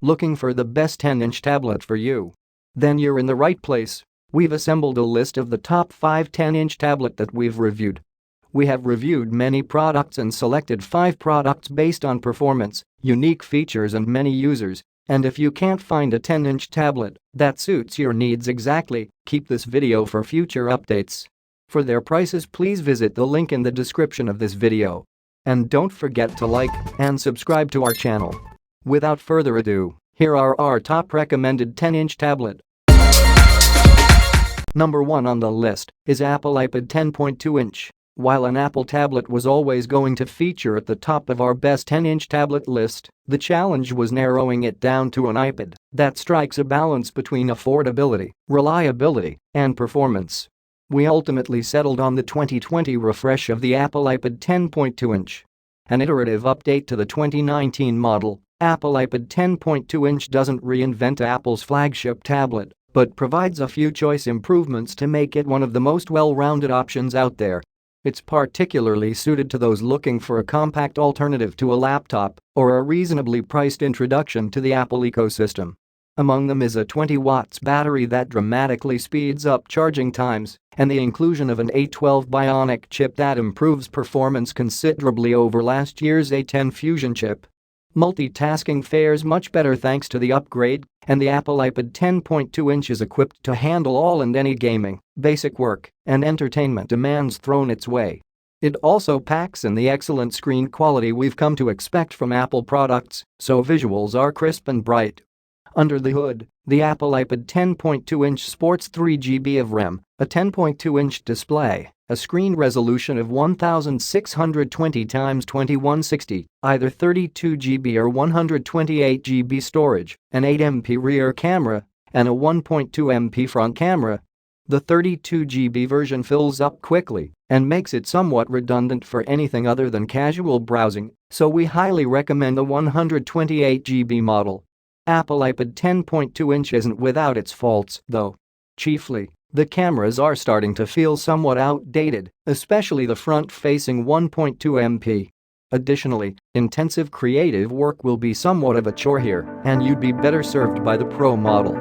Looking for the best 10-inch tablet for you? Then you're in the right place. We've assembled a list of the top 5 10-inch tablet that we've reviewed. We have reviewed many products and selected 5 products based on performance, unique features and many users. And if you can't find a 10-inch tablet that suits your needs exactly, keep this video for future updates. For their prices, please visit the link in the description of this video. And don't forget to like and subscribe to our channel. Without further ado, here are our top recommended 10-inch tablet. Number 1 on the list is Apple iPad 10.2-inch. While an Apple tablet was always going to feature at the top of our best 10-inch tablet list, the challenge was narrowing it down to an iPad that strikes a balance between affordability, reliability, and performance. We ultimately settled on the 2020 refresh of the Apple iPad 10.2-inch. An iterative update to the 2019 model, Apple iPad 10.2-inch doesn't reinvent Apple's flagship tablet, but provides a few choice improvements to make it one of the most well-rounded options out there. It's particularly suited to those looking for a compact alternative to a laptop or a reasonably priced introduction to the Apple ecosystem. Among them is a 20 watts battery that dramatically speeds up charging times and the inclusion of an A12 Bionic chip that improves performance considerably over last year's A10 Fusion chip. Multitasking fares much better thanks to the upgrade, and the Apple iPad 10.2-inch is equipped to handle all and any gaming, basic work, and entertainment demands thrown its way. It also packs in the excellent screen quality we've come to expect from Apple products, so visuals are crisp and bright. Under the hood, the Apple iPad 10.2-inch sports 3 GB of RAM, a 10.2-inch display, a screen resolution of 1620 x 2160, either 32 GB or 128 GB storage, an 8MP rear camera, and a 1.2MP front camera. The 32 GB version fills up quickly and makes it somewhat redundant for anything other than casual browsing, so we highly recommend the 128 GB model. Apple iPad 10.2-inch isn't without its faults, though. Chiefly, the cameras are starting to feel somewhat outdated, especially the front-facing 1.2MP. Additionally, intensive creative work will be somewhat of a chore here, and you'd be better served by the Pro model.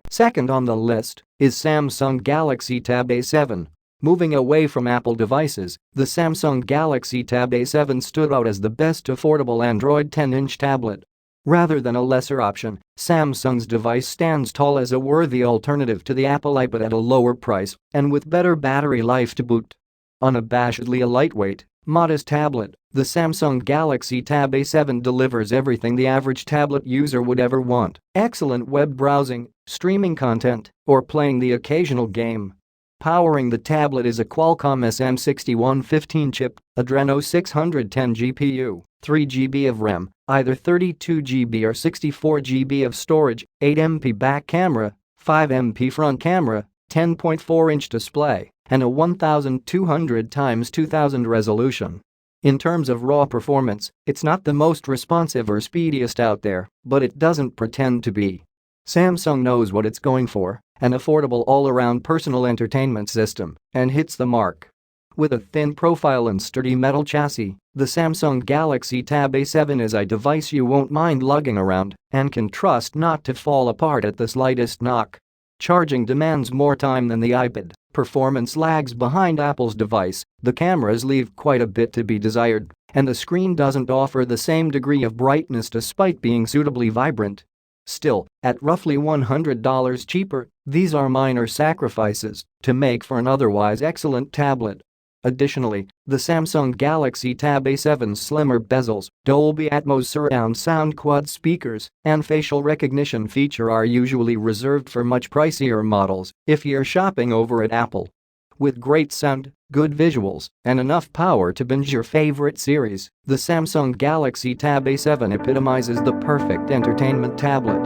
Second on the list is Samsung Galaxy Tab A7. Moving away from Apple devices, the Samsung Galaxy Tab A7 stood out as the best affordable Android 10-inch tablet. Rather than a lesser option, Samsung's device stands tall as a worthy alternative to the Apple iPad at a lower price and with better battery life to boot. Unabashedly a lightweight, modest tablet, the Samsung Galaxy Tab A7 delivers everything the average tablet user would ever want: excellent web browsing, streaming content, or playing the occasional game. Powering the tablet is a Qualcomm SM6115 chip, Adreno 610 GPU, 3 GB of RAM, either 32 GB or 64 GB of storage, 8MP back camera, 5MP front camera, 10.4-inch display, and a 1200 x 2000 resolution. In terms of raw performance, it's not the most responsive or speediest out there, but it doesn't pretend to be. Samsung knows what it's going for: an affordable all-around personal entertainment system, and hits the mark. With a thin profile and sturdy metal chassis, the Samsung Galaxy Tab A7 is a device you won't mind lugging around and can trust not to fall apart at the slightest knock. Charging demands more time than the iPad, performance lags behind Apple's device, the cameras leave quite a bit to be desired, and the screen doesn't offer the same degree of brightness despite being suitably vibrant. Still, at roughly $100 cheaper, these are minor sacrifices to make for an otherwise excellent tablet. Additionally, the Samsung Galaxy Tab A7's slimmer bezels, Dolby Atmos surround sound quad speakers, and facial recognition feature are usually reserved for much pricier models if you're shopping over at Apple. With great sound, good visuals, and enough power to binge your favorite series, the Samsung Galaxy Tab A7 epitomizes the perfect entertainment tablet.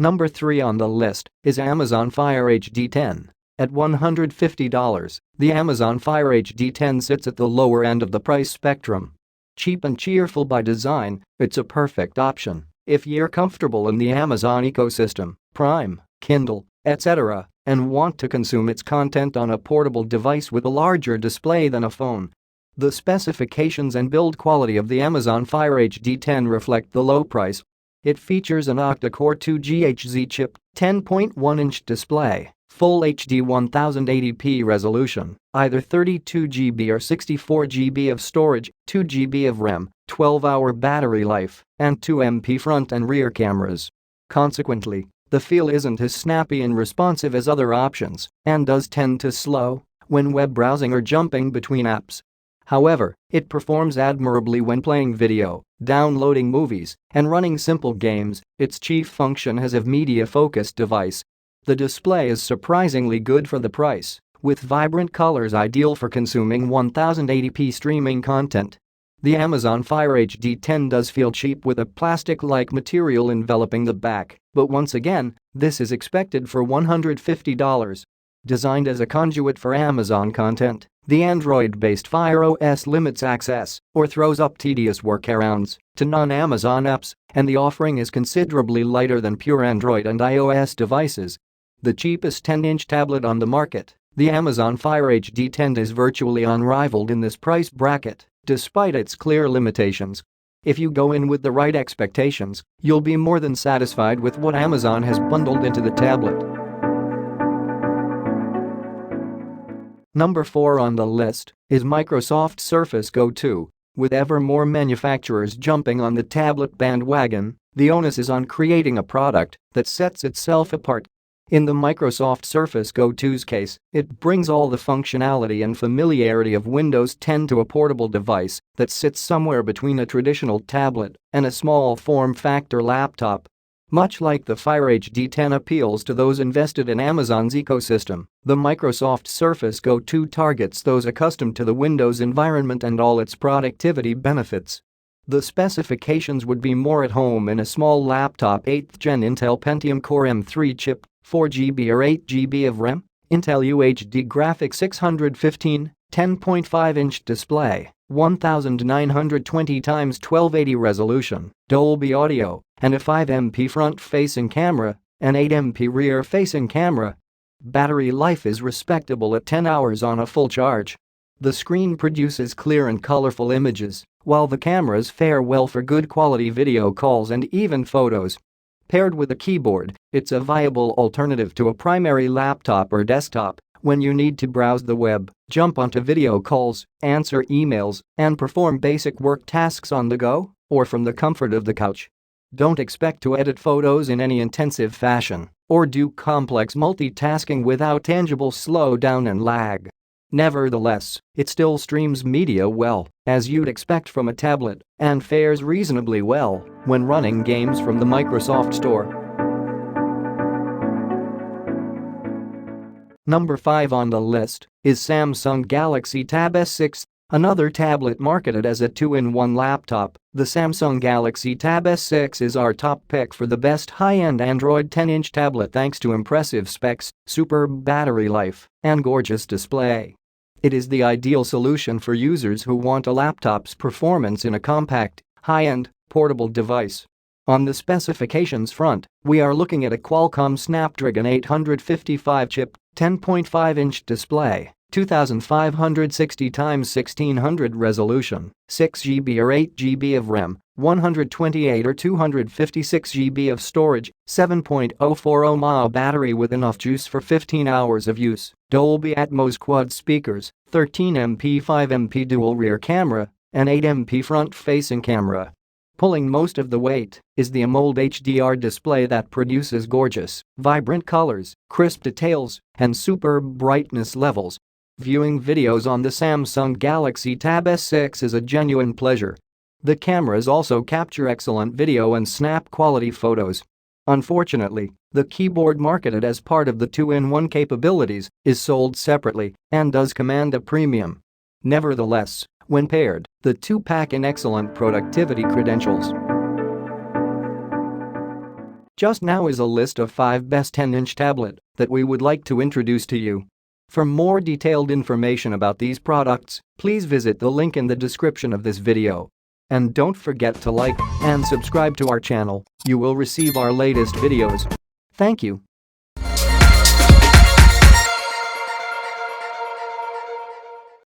Number 3 on the list is Amazon Fire HD 10. At $150, the Amazon Fire HD 10 sits at the lower end of the price spectrum. Cheap and cheerful by design, it's a perfect option if you're comfortable in the Amazon ecosystem, Prime, Kindle, etc., and want to consume its content on a portable device with a larger display than a phone. The specifications and build quality of the Amazon Fire HD 10 reflect the low price. It features an octa-core 2GHz chip, 10.1-inch display, full HD 1080p resolution, either 32GB or 64GB of storage, 2GB of RAM, 12-hour battery life, and 2MP front and rear cameras. Consequently, the feel isn't as snappy and responsive as other options and does tend to slow when web browsing or jumping between apps. However, it performs admirably when playing video, downloading movies, and running simple games. Its chief function as a media-focused device. The display is surprisingly good for the price, with vibrant colors ideal for consuming 1080p streaming content. The Amazon Fire HD 10 does feel cheap with a plastic-like material enveloping the back, but once again, this is expected for $150. Designed as a conduit for Amazon content, the Android-based Fire OS limits access or throws up tedious workarounds to non-Amazon apps, and the offering is considerably lighter than pure Android and iOS devices. The cheapest 10-inch tablet on the market, the Amazon Fire HD 10 is virtually unrivaled in this price bracket, despite its clear limitations. If you go in with the right expectations, you'll be more than satisfied with what Amazon has bundled into the tablet. Number 4 on the list is Microsoft Surface Go 2. With ever more manufacturers jumping on the tablet bandwagon, the onus is on creating a product that sets itself apart. In the Microsoft Surface Go 2's case, it brings all the functionality and familiarity of Windows 10 to a portable device that sits somewhere between a traditional tablet and a small form-factor laptop. Much like the Fire HD 10 appeals to those invested in Amazon's ecosystem, the Microsoft Surface Go 2 targets those accustomed to the Windows environment and all its productivity benefits. The specifications would be more at home in a small laptop, 8th Gen Intel Pentium Core M3 chip, 4GB or 8GB of RAM, Intel UHD graphics 615, 10.5-inch display, 1920x1280 resolution, Dolby Audio, and a 5MP front-facing camera, an 8MP rear-facing camera. Battery life is respectable at 10 hours on a full charge. The screen produces clear and colorful images, while the cameras fare well for good quality video calls and even photos. Paired with a keyboard, it's a viable alternative to a primary laptop or desktop when you need to browse the web, jump onto video calls, answer emails, and perform basic work tasks on the go or from the comfort of the couch. Don't expect to edit photos in any intensive fashion or do complex multitasking without tangible slowdown and lag. Nevertheless, it still streams media well, as you'd expect from a tablet, and fares reasonably well when running games from the Microsoft Store. Number 5 on the list is Samsung Galaxy Tab S6. Another tablet marketed as a 2-in-1 laptop, the Samsung Galaxy Tab S6 is our top pick for the best high-end Android 10-inch tablet thanks to impressive specs, superb battery life, and gorgeous display. It is the ideal solution for users who want a laptop's performance in a compact, high-end, portable device. On the specifications front, we are looking at a Qualcomm Snapdragon 855 chip, 10.5-inch display, 2560x1600 resolution, 6GB or 8GB of RAM, 128 or 256GB of storage, 7.040 mAh battery with enough juice for 15 hours of use, Dolby Atmos quad speakers, 13MP 5MP dual rear camera, and 8MP front-facing camera. Pulling most of the weight is the AMOLED HDR display that produces gorgeous, vibrant colors, crisp details, and superb brightness levels. Viewing videos on the Samsung Galaxy Tab S6 is a genuine pleasure. The cameras also capture excellent video and snap quality photos. Unfortunately, the keyboard marketed as part of the 2-in-1 capabilities is sold separately and does command a premium. Nevertheless, when paired, the two pack in excellent productivity credentials. Just now is a list of 5 best 10-inch tablet that we would like to introduce to you. For more detailed information about these products, please visit the link in the description of this video. And don't forget to like and subscribe to our channel. You will receive our latest videos. Thank you.